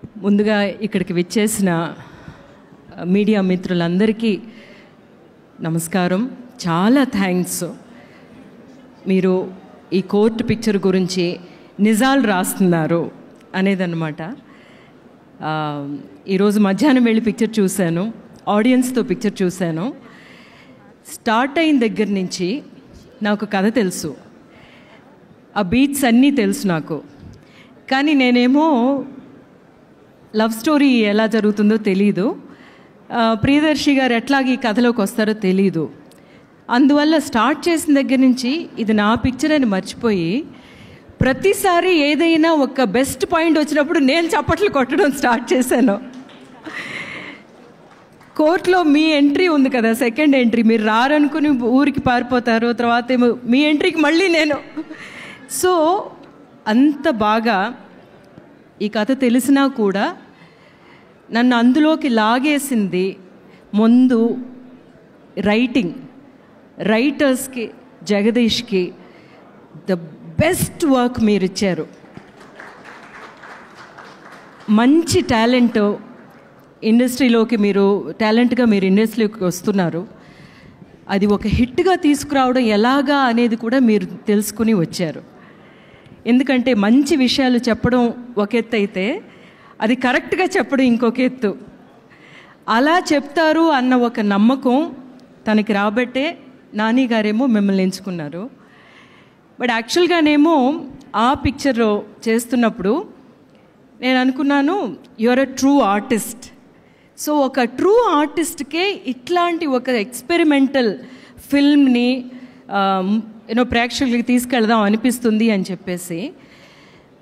ముందుగా ఇక్కడికి విచ్చేసిన మీడియా మిత్రులందరికీ నమస్కారం. చాలా థ్యాంక్స్. మీరు ఈ కోర్టు పిక్చర్ గురించి నిజాలు రాస్తున్నారు అనేదన్నమాట. ఈరోజు మధ్యాహ్నం వెళ్ళి పిక్చర్ చూశాను, ఆడియన్స్తో పిక్చర్ చూశాను. స్టార్ట్ అయిన దగ్గర నుంచి నాకు కథ తెలుసు, ఆ బీట్స్ అన్నీ తెలుసు నాకు. కానీ నేనేమో లవ్ స్టోరీ ఎలా జరుగుతుందో తెలీదు, ప్రియదర్శి గారు ఎట్లాగ ఈ కథలోకి వస్తారో తెలీదు. అందువల్ల స్టార్ట్ చేసిన దగ్గర నుంచి ఇది నా పిక్చర్ అని మర్చిపోయి ప్రతిసారి ఏదైనా ఒక బెస్ట్ పాయింట్ వచ్చినప్పుడు నేను చప్పట్లు కొట్టడం స్టార్ట్ చేశాను. కోర్టులో మీ ఎంట్రీ ఉంది కదా, సెకండ్ ఎంట్రీ, మీరు రారనుకుని ఊరికి పారిపోతారు, తర్వాత ఏమో మీ ఎంట్రీకి మళ్ళీ నేను. సో అంత బాగా ఈ కథ తెలిసినా కూడా నన్ను అందులోకి లాగేసింది ముందు రైటర్స్కి, జగదీష్కి ద బెస్ట్ వర్క్ మీరు ఇచ్చారు. మంచి టాలెంట్ ఇండస్ట్రీలోకి, మీరు టాలెంట్గా మీరు ఇండస్ట్రీలోకి వస్తున్నారు. అది ఒక హిట్గా తీసుకురావడం ఎలాగా అనేది కూడా మీరు తెలుసుకుని వచ్చారు. ఎందుకంటే మంచి విషయాలు చెప్పడం ఒక ఎత్తు అయితే అది కరెక్ట్గా చెప్పడం ఇంకొక ఎత్తు. అలా చెప్తారు అన్న ఒక నమ్మకం తనకి రాబట్టే నాని గారేమో మిమ్మల్ని ఎంచుకున్నారు. బట్ యాక్చువల్గానేమో ఆ పిక్చర్ చేస్తున్నప్పుడు నేను అనుకున్నాను, your a true artist. So ఒక ట్రూ ఆర్టిస్ట్కే ఇట్లాంటి ఒక ఎక్స్పెరిమెంటల్ ఫిల్మ్ని ప్రేక్షకులకి తీసుకెళ్దాం అనిపిస్తుంది అని చెప్పేసి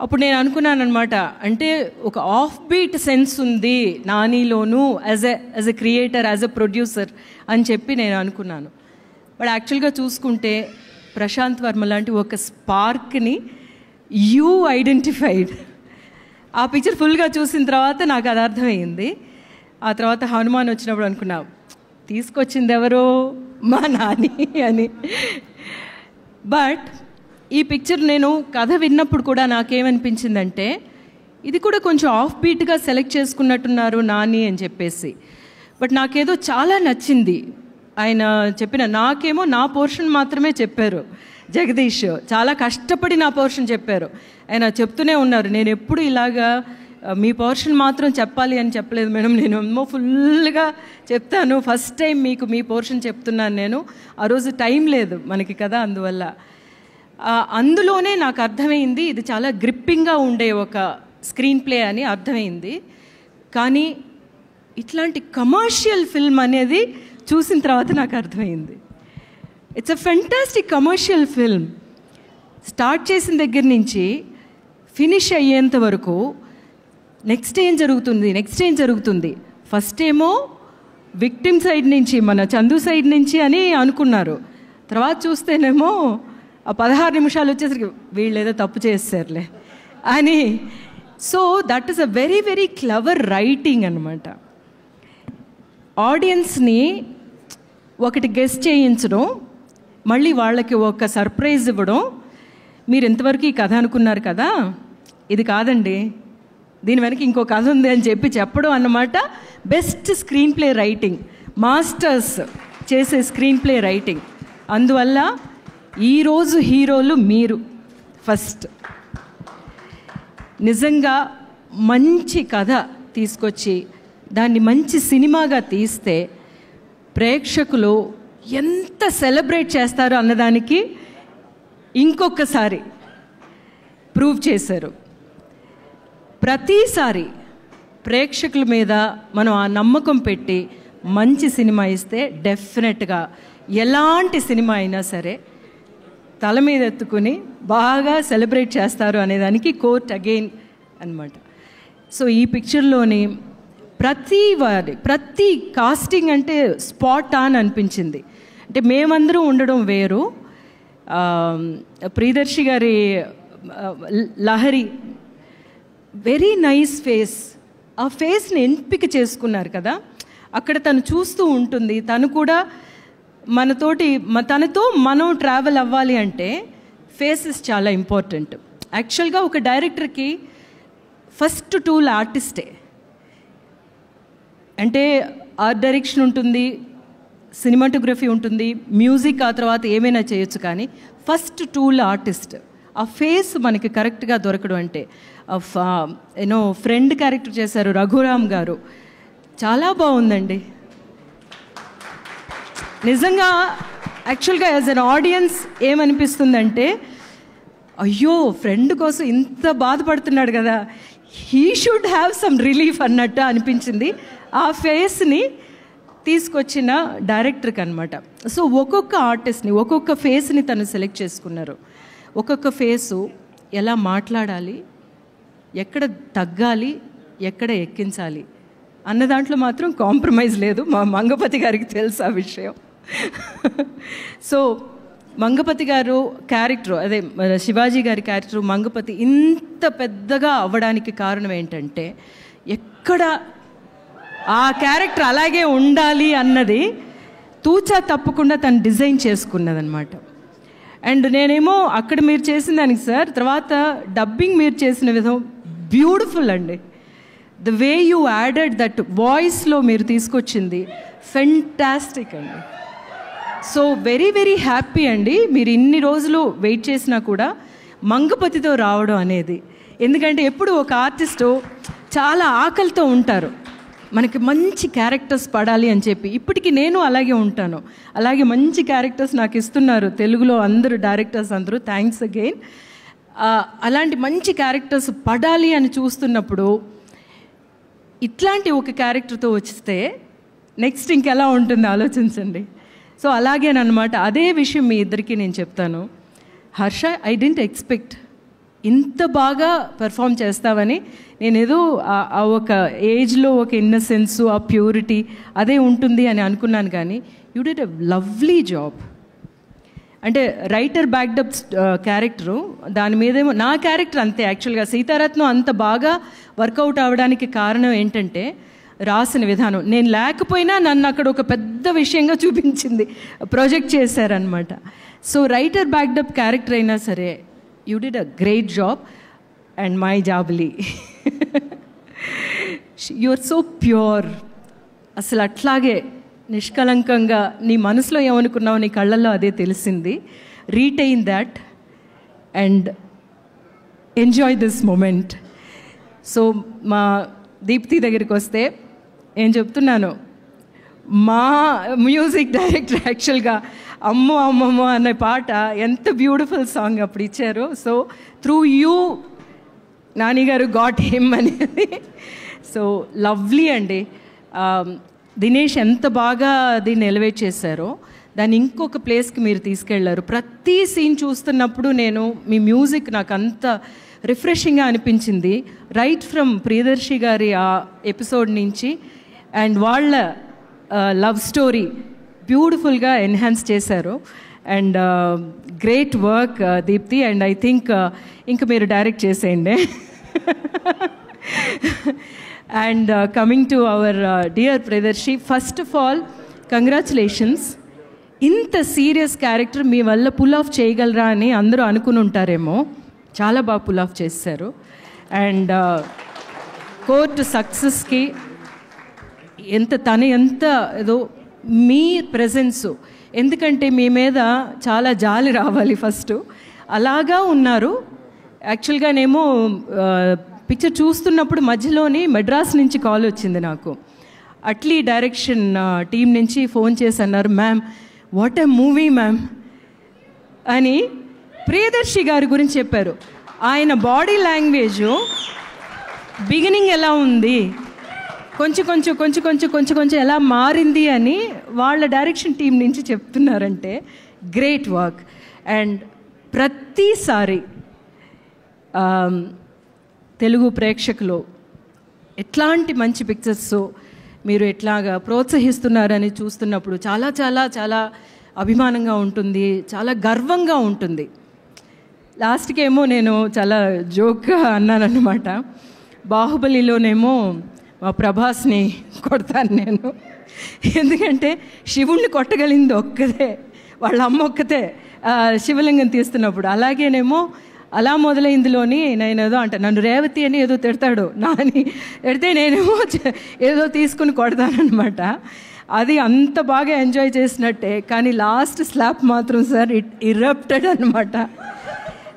అప్పుడు నేను అనుకున్నాను అనమాట. అంటే ఒక ఆఫ్ బీట్ సెన్స్ ఉంది నానిలోను, as a creator, as a producer అని చెప్పి నేను అనుకున్నాను. బట్ యాక్చువల్గా చూసుకుంటే ప్రశాంత్ వర్మ లాంటి ఒక స్పార్క్ని యూ ఐడెంటిఫైడ్. ఆ పిక్చర్ ఫుల్గా చూసిన తర్వాత నాకు అది అర్థమైంది. ఆ తర్వాత హనుమాన్ వచ్చినప్పుడు అనుకున్నా, తీసుకొచ్చింది ఎవరో మా నాని అని. బట్ ఈ పిక్చర్ నేను కథ విన్నప్పుడు కూడా నాకేమనిపించిందంటే ఇది కూడా కొంచెం ఆఫ్ బీట్గా సెలెక్ట్ చేసుకున్నట్టున్నారు నాని అని చెప్పేసి. బట్ నాకేదో చాలా నచ్చింది ఆయన చెప్పిన. నాకేమో నా పోర్షన్ మాత్రమే చెప్పారు జగదీష్, చాలా కష్టపడి నా పోర్షన్ చెప్పారు. ఆయన చెప్తూనే ఉన్నారు, నేను ఎప్పుడు ఇలాగా మీ పోర్షన్ మాత్రం చెప్పాలి అని చెప్పలేదు మేడం, నేను ఏమో ఫుల్గా చెప్తాను, ఫస్ట్ టైం మీకు మీ పోర్షన్ చెప్తున్నాను నేను. ఆ రోజు టైం లేదు మనకి కదా, అందువల్ల అందులోనే నాకు అర్థమైంది ఇది చాలా గ్రిప్పింగ్గా ఉండే ఒక స్క్రీన్ ప్లే అని అర్థమైంది. కానీ ఇట్లాంటి కమర్షియల్ ఫిల్మ్ అనేది చూసిన తర్వాత నాకు అర్థమైంది. It's a fantastic commercial film. Start చేసిన దగ్గర నుంచి ఫినిష్ అయ్యేంత వరకు నెక్స్ట్ ఏం జరుగుతుంది. ఫస్ట్ ఏమో విక్టిమ్ సైడ్ నుంచి, మన చందు సైడ్ నుంచి అని అనుకున్నారు. తర్వాత చూస్తేనేమో ఆ 16 నిమిషాలు వచ్చేసరికి వీళ్ళు ఏదో తప్పు చేస్తారులే అని. So that is a very very clever writing అనమాట. ఆడియన్స్ని ఒకటి గెస్ చేయించడం, మళ్ళీ వాళ్ళకి ఒక సర్ప్రైజ్ ఇవ్వడం. మీరు ఎంతవరకు ఈ కథ అనుకున్నారు కదా, ఇది కాదండి, దీని వెనక ఇంకో కథ ఉంది అని చెప్పడం అన్నమాట. Best screen play writing, masters చేసే స్క్రీన్ ప్లే రైటింగ్. అందువల్ల ఈరోజు హీరోలు మీరు ఫస్ట్. నిజంగా మంచి కథ తీసుకొచ్చి దాన్ని మంచి సినిమాగా తీస్తే ప్రేక్షకులు ఎంత సెలబ్రేట్ చేస్తారో అన్నదానికి ఇంకొకసారి ప్రూవ్ చేశారు. ప్రతిసారి ప్రేక్షకుల మీద మనం ఆ నమ్మకం పెట్టి మంచి సినిమా ఇస్తే డెఫినెట్గా ఎలాంటి సినిమా అయినా సరే తల మీద ఎత్తుకుని బాగా సెలబ్రేట్ చేస్తారు అనేదానికి కోర్ట్ అగైన్ అనమాట. సో ఈ పిక్చర్లోని ప్రతి కాస్టింగ్ అంటే స్పాట్ ఆన్ అనిపించింది. అంటే మేమందరం ఉండడం వేరు, ప్రియదర్శి గారి లహరి వెరీ నైస్ ఫేస్, ఆ ఫేస్ని ఎంపిక చేసుకున్నారు కదా. అక్కడ తను చూస్తూ ఉంటుంది, తను కూడా తనతో మనం ట్రావెల్ అవ్వాలి అంటే ఫేసెస్ చాలా ఇంపార్టెంట్. యాక్చువల్గా ఒక డైరెక్టర్కి ఫస్ట్ టూల్ ఆర్టిస్టే. అంటే ఆర్ట్ డైరెక్షన్ ఉంటుంది, సినిమాటోగ్రఫీ ఉంటుంది, మ్యూజిక్ ఆ తర్వాత ఏమైనా చేయొచ్చు, కానీ ఫస్ట్ టూల్ ఆర్టిస్ట్. ఆ ఫేస్ మనకి కరెక్ట్గా దొరకడం అంటే ఫ్రెండ్ క్యారెక్టర్ చేశారు రఘురామ్ గారు, చాలా బాగుందండి నిజంగా. యాక్చువల్గా యాజ్ అన్ ఆడియన్స్ ఏమనిపిస్తుందంటే, అయ్యో ఫ్రెండ్ కోసం ఇంత బాధపడుతున్నాడు కదా, he should have some relief అన్నట్టు అనిపించింది ఆ ఫేస్ని తీసుకొచ్చిన డైరెక్టర్కి అనమాట. సో ఒక్కొక్క ఆర్టిస్ట్ని, ఒక్కొక్క ఫేస్ని తను సెలెక్ట్ చేసుకున్నారు. ఒక్కొక్క ఫేసు ఎలా మాట్లాడాలి, ఎక్కడ తగ్గాలి, ఎక్కడ ఎక్కించాలి అన్న దాంట్లో మాత్రం కాంప్రమైజ్ లేదు. మా మంగపతి గారికి తెలుసు ఆ విషయం. సో మంగపతి గారు క్యారెక్టర్, అదే శివాజీ గారి క్యారెక్టర్ మంగపతి ఇంత పెద్దగా అవ్వడానికి కారణం ఏంటంటే, ఎక్కడ ఆ క్యారెక్టర్ అలాగే ఉండాలి అన్నది తూచా తప్పకుండా తను డిజైన్ చేసుకున్నదనమాట. అండ్ నేనేమో అక్కడ మీరు చేసిన దానికి సార్, తర్వాత డబ్బింగ్ మీరు చేసిన విధం బ్యూటిఫుల్ అండి. The way you added that వాయిస్లో మీరు తీసుకొచ్చింది ఫెంటాస్టిక్ అండి. సో వెరీ వెరీ హ్యాపీ అండి. మీరు ఇన్ని రోజులు వెయిట్ చేసినా కూడా మంగపతితో రావడం అనేది, ఎందుకంటే ఎప్పుడు ఒక ఆర్టిస్టు చాలా ఆకలితో ఉంటారు, మనకి మంచి క్యారెక్టర్స్ పడాలి అని చెప్పి. ఇప్పటికీ నేను అలాగే ఉంటాను, అలాగే మంచి క్యారెక్టర్స్ నాకు ఇస్తున్నారు తెలుగులో అందరూ డైరెక్టర్స్ అందరూ, థ్యాంక్స్ అగైన్. అలాంటి మంచి క్యారెక్టర్స్ పడాలి అని చూస్తున్నప్పుడు ఇట్లాంటి ఒక క్యారెక్టర్తో వస్తే నెక్స్ట్ ఇంకెలా ఉంటుంది ఆలోచించండి. సో అలాగేనమాట. అదే విషయం మీ ఇద్దరికి నేను చెప్తాను. హర్ష, ఐ డెంట్ ఎక్స్పెక్ట్ ఇంత బాగా పెర్ఫామ్ చేస్తావని. నేనేదో ఆ ఒక ఏజ్లో ఒక ఇన్నసెన్సు, ఆ ప్యూరిటీ అదే ఉంటుంది అని అనుకున్నాను, కానీ you did a lovely job. అంటే రైటర్ బ్యాక్డప్ క్యారెక్టరు, దాని మీదేమో నా క్యారెక్టర్ అంతే. యాక్చువల్గా సీతారత్నం అంత బాగా వర్కౌట్ అవ్వడానికి కారణం ఏంటంటే రాసిన విధానం. నేను లేకపోయినా నన్ను అక్కడ ఒక పెద్ద విషయంగా చూపించింది, ప్రొజెక్ట్ చేశారనమాట. సో రైటర్ బ్యాక్డప్ క్యారెక్టర్ అయినా సరే you did a great job. And my జాబ్లీ, యు ఆర్ సో ప్యూర్. అసలు అట్లాగే నిష్కలంకంగా నీ మనసులో ఏమనుకున్నావు, నీ కళ్ళల్లో అదే తెలిసింది. Retain that and enjoy this moment. So మా దీప్తి దగ్గరికి వస్తే నేను చెప్తున్నాను, మా మ్యూజిక్ డైరెక్టర్ యాక్చువల్గా అమ్మో అమ్మమ్మో అనే పాట ఎంత బ్యూటిఫుల్ సాంగ్ అప్పుడు ఇచ్చారు. సో త్రూ యూ నానిగారు గాట్ హిమ్ అనేది. సో లవ్లీ అండి. దినేష్ ఎంత బాగా దీన్ని ఎలివేట్ చేశారో, దాన్ని ఇంకొక ప్లేస్కి మీరు తీసుకెళ్లారు. ప్రతి సీన్ చూస్తున్నప్పుడు నేను మీ మ్యూజిక్ నాకు అంత రిఫ్రెషింగ్గా అనిపించింది. రైట్ ఫ్రమ్ ప్రియదర్శి గారి ఆ ఎపిసోడ్ నుంచి అండ్ వాళ్ళ లవ్ స్టోరీ బ్యూటిఫుల్గా ఎన్హాన్స్ చేశారు. And great work Deepthi. And I think ఇంకా మీరు డైరెక్ట్ చేసేయండి. And coming to our dear Priyadarshi, first of all congratulations. ఇంత సీరియస్ క్యారెక్టర్ మీ వల్ల పుల్ ఆఫ్ చేయగలరా అని అందరూ అనుకుని ఉంటారేమో, చాలా బాగా పుల్ ఆఫ్ చేశారు. అండ్ కోర్టు సక్సెస్కి ఎంత ఏదో మీ ప్రెజెన్సు, ఎందుకంటే మీ మీద చాలా జాలి రావాలి ఫస్ట్, అలాగా ఉన్నారు. యాక్చువల్గానేమో పిక్చర్ చూస్తున్నప్పుడు మధ్యలోని మెడ్రాస్ నుంచి కాల్ వచ్చింది నాకు. అట్లీ డైరెక్షన్ టీం నుంచి ఫోన్ చేసి అన్నారు, ma'am what a movie ma'am అని ప్రియదర్శి గారి గురించి చెప్పారు. ఆయన బాడీ లాంగ్వేజ్ బిగినింగ్ ఎలా ఉంది, కొంచెం ఎలా మారింది అని వాళ్ళ డైరెక్షన్ టీం నుంచి చెప్తున్నారంటే గ్రేట్ వర్క్. అండ్ ప్రతిసారి తెలుగు ప్రేక్షకులు ఎట్లాంటి మంచి పిక్చర్స్ మీరు ఎట్లాగా ప్రోత్సహిస్తున్నారని చూస్తున్నప్పుడు చాలా చాలా చాలా అభిమానంగా ఉంటుంది, చాలా గర్వంగా ఉంటుంది. లాస్ట్కేమో నేను చాలా జోక్గా అన్నానన్నమాట, బాహుబలిలోనేమో మా ప్రభాస్ని కొడతాను నేను, ఎందుకంటే శివుణ్ణి కొట్టగలిగింది ఒక్కదే, వాళ్ళ అమ్మ ఒక్కతే శివలింగం తీస్తున్నప్పుడు. అలాగేనేమో అలా మొదలైందిలోని నేను ఏదో అంటే నన్ను రేవతి అని ఏదో తిడతాడు నాని, తిడితే నేనేమో ఏదో తీసుకుని కొడతానమాట. అది అంత బాగా ఎంజాయ్ చేసినట్టే, కానీ లాస్ట్ స్లాప్ మాత్రం సార్ ఇట్ ఇరప్టెడ్ అనమాట.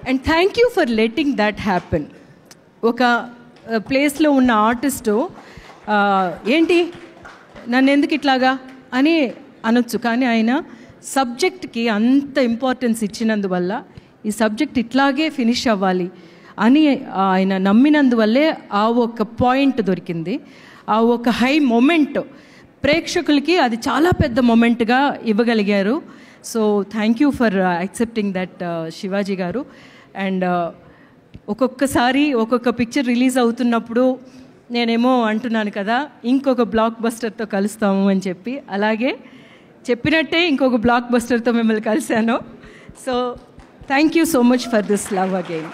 And thank you for letting that happen. ఒక ప్లేస్లో ఉన్న ఆర్టిస్టు ఏంటి నన్ను ఎందుకు ఇట్లాగా అని అనొచ్చు, కానీ ఆయన సబ్జెక్ట్కి అంత ఇంపార్టెన్స్ ఇచ్చినందువల్ల ఈ సబ్జెక్ట్ ఇట్లాగే ఫినిష్ అవ్వాలి అని ఆయన నమ్మినందువల్లే ఆ ఒక పాయింట్ దొరికింది, ఆ ఒక హై మొమెంట్ ప్రేక్షకులకి అది చాలా పెద్ద మొమెంట్గా ఇవ్వగలిగారు. So thank you for accepting that Shivaji గారు. అండ్ ఒక్కొక్కసారి ఒక్కొక్క పిక్చర్ రిలీజ్ అవుతున్నప్పుడు నేనేమో అంటున్నాను కదా ఇంకొక బ్లాక్ బస్టర్తో కలుస్తాము అని చెప్పి, అలాగే చెప్పినట్టే ఇంకొక బ్లాక్ బస్టర్తో మిమ్మల్ని కలిశాను. So thank you so much for this love again.